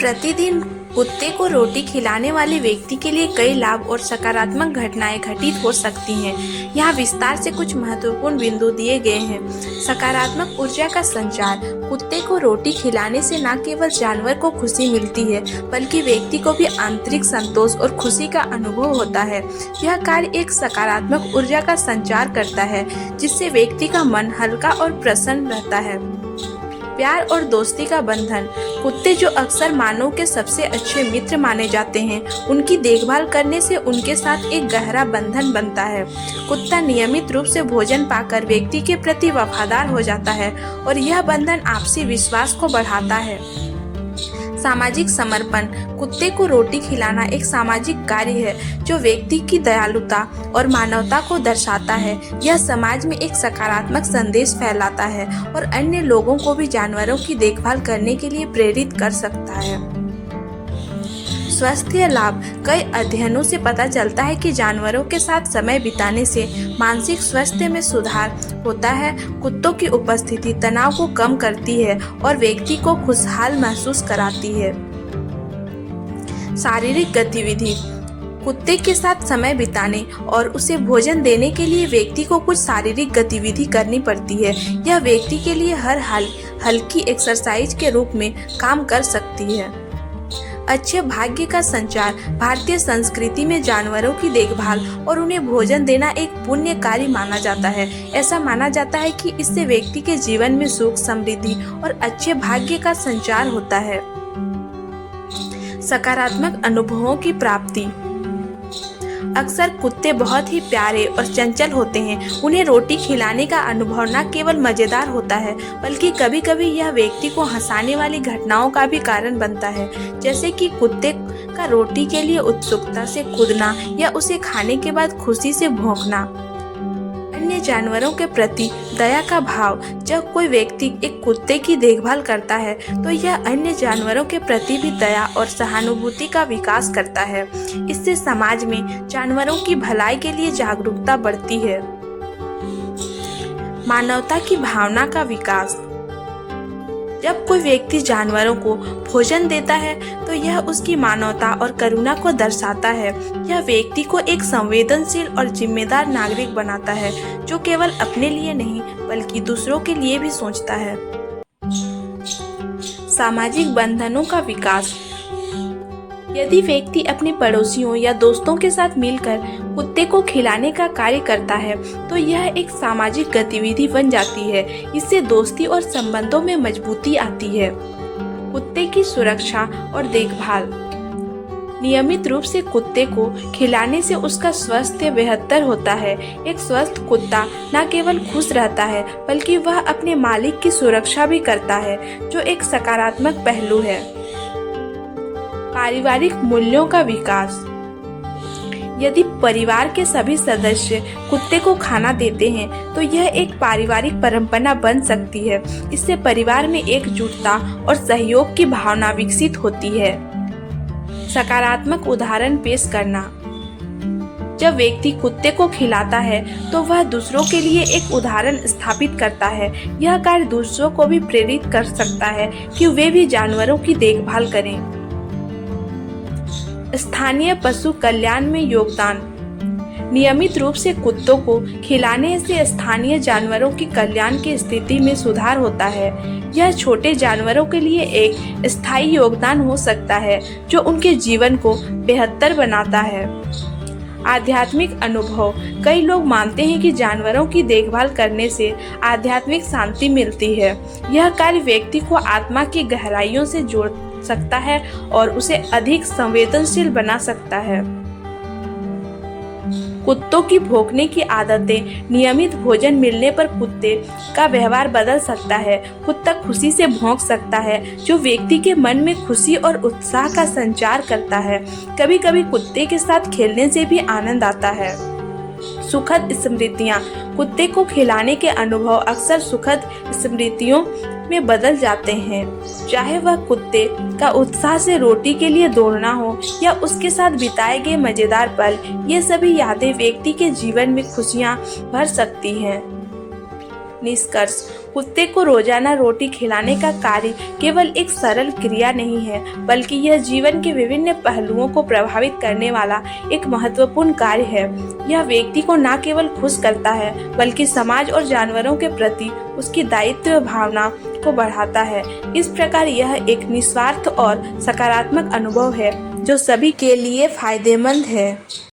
प्रतिदिन कुत्ते को रोटी खिलाने वाले व्यक्ति के लिए कई लाभ और सकारात्मक घटनाएं घटित हो सकती हैं। यहाँ विस्तार से कुछ महत्वपूर्ण बिंदु दिए गए हैं। सकारात्मक ऊर्जा का संचार। कुत्ते को रोटी खिलाने से न केवल जानवर को खुशी मिलती है, बल्कि व्यक्ति को भी आंतरिक संतोष और खुशी का अनुभव होता है। यह कार्य एक सकारात्मक ऊर्जा का संचार करता है, जिससे व्यक्ति का मन हल्का और प्रसन्न रहता है। प्यार और दोस्ती का बंधन। कुत्ते, जो अक्सर मानव के सबसे अच्छे मित्र माने जाते हैं, उनकी देखभाल करने से उनके साथ एक गहरा बंधन बनता है। कुत्ता नियमित रूप से भोजन पाकर व्यक्ति के प्रति वफादार हो जाता है और यह बंधन आपसी विश्वास को बढ़ाता है। सामाजिक समर्पण। कुत्ते को रोटी खिलाना एक सामाजिक कार्य है जो व्यक्ति की दयालुता और मानवता को दर्शाता है। यह समाज में एक सकारात्मक संदेश फैलाता है और अन्य लोगों को भी जानवरों की देखभाल करने के लिए प्रेरित कर सकता है। स्वास्थ्य लाभ। कई अध्ययनों से पता चलता है कि जानवरों के साथ समय बिताने से मानसिक स्वास्थ्य में सुधार होता है। कुत्तों की उपस्थिति तनाव को कम करती है और व्यक्ति को खुशहाल महसूस कराती है। शारीरिक गतिविधि। कुत्ते के साथ समय बिताने और उसे भोजन देने के लिए व्यक्ति को कुछ शारीरिक गतिविधि करनी पड़ती है। यह व्यक्ति के लिए हर हाल हल्की एक्सरसाइज के रूप में काम कर सकती है। अच्छे भाग्य का संचार। भारतीय संस्कृति में जानवरों की देखभाल और उन्हें भोजन देना एक पुण्य कार्य माना जाता है। ऐसा माना जाता है कि इससे व्यक्ति के जीवन में सुख, समृद्धि और अच्छे भाग्य का संचार होता है। सकारात्मक अनुभवों की प्राप्ति। अक्सर कुत्ते बहुत ही प्यारे और चंचल होते हैं। उन्हें रोटी खिलाने का अनुभव न केवल मजेदार होता है, बल्कि कभी कभी यह व्यक्ति को हंसाने वाली घटनाओं का भी कारण बनता है, जैसे कि कुत्ते का रोटी के लिए उत्सुकता से कूदना या उसे खाने के बाद खुशी से भौंकना। अन्य जानवरों के प्रति दया का भाव। जब कोई व्यक्ति एक कुत्ते की देखभाल करता है तो यह अन्य जानवरों के प्रति भी दया और सहानुभूति का विकास करता है। इससे समाज में जानवरों की भलाई के लिए जागरूकता बढ़ती है। मानवता की भावना का विकास। जब कोई व्यक्ति जानवरों को भोजन देता है तो यह उसकी मानवता और करुणा को दर्शाता है। यह व्यक्ति को एक संवेदनशील और जिम्मेदार नागरिक बनाता है, जो केवल अपने लिए नहीं बल्कि दूसरों के लिए भी सोचता है। सामाजिक बंधनों का विकास। यदि व्यक्ति अपने पड़ोसियों या दोस्तों के साथ मिलकर कुत्ते को खिलाने का कार्य करता है तो यह एक सामाजिक गतिविधि बन जाती है। इससे दोस्ती और संबंधों में मजबूती आती है। कुत्ते की सुरक्षा और देखभाल। नियमित रूप से कुत्ते को खिलाने से उसका स्वास्थ्य बेहतर होता है। एक स्वस्थ कुत्ता न केवल खुश रहता है, बल्कि वह अपने मालिक की सुरक्षा भी करता है, जो एक सकारात्मक पहलू है। पारिवारिक मूल्यों का विकास। यदि परिवार के सभी सदस्य कुत्ते को खाना देते हैं तो यह एक पारिवारिक परंपरा बन सकती है। इससे परिवार में एकजुटता और सहयोग की भावना विकसित होती है। सकारात्मक उदाहरण पेश करना। जब व्यक्ति कुत्ते को खिलाता है तो वह दूसरों के लिए एक उदाहरण स्थापित करता है। यह कार्य दूसरों को भी प्रेरित कर सकता है कि वे भी जानवरों की देखभाल करें। स्थानीय पशु कल्याण में योगदान। नियमित रूप से कुत्तों को खिलाने से स्थानीय जानवरों की कल्याण की स्थिति में सुधार होता है। यह छोटे जानवरों के लिए एक स्थायी योगदान हो सकता है, जो उनके जीवन को बेहतर बनाता है। आध्यात्मिक अनुभव। कई लोग मानते हैं कि जानवरों की देखभाल करने से आध्यात्मिक शांति मिलती है। यह कार्य व्यक्ति को आत्मा की गहराइयों से जोड़ सकता है और उसे अधिक संवेदनशील बना सकता है। कुत्तों की भौंकने की आदतें। नियमित भोजन मिलने पर कुत्ते का व्यवहार बदल सकता है। कुत्ता खुशी से भौंक सकता है, जो व्यक्ति के मन में खुशी और उत्साह का संचार करता है। कभी कभी कुत्ते के साथ खेलने से भी आनंद आता है। सुखद स्मृतियाँ। कुत्ते को खिलाने के अनुभव अक्सर सुखद स्मृतियों में बदल जाते हैं। चाहे वह कुत्ते का उत्साह से रोटी के लिए दौड़ना हो या उसके साथ बिताए गए मजेदार पल, ये सभी यादें व्यक्ति के जीवन में खुशियां भर सकती हैं। निष्कर्ष, कुत्ते को रोजाना रोटी खिलाने का कार्य केवल एक सरल क्रिया नहीं है, बल्कि यह जीवन के विभिन्न पहलुओं को प्रभावित करने वाला एक महत्वपूर्ण कार्य है। यह व्यक्ति को न केवल खुश करता है, बल्कि समाज और जानवरों के प्रति उसकी दायित्व भावना को बढ़ाता है। इस प्रकार यह एक निस्वार्थ और सकारात्मक अनुभव है जो सभी के लिए फायदेमंद है।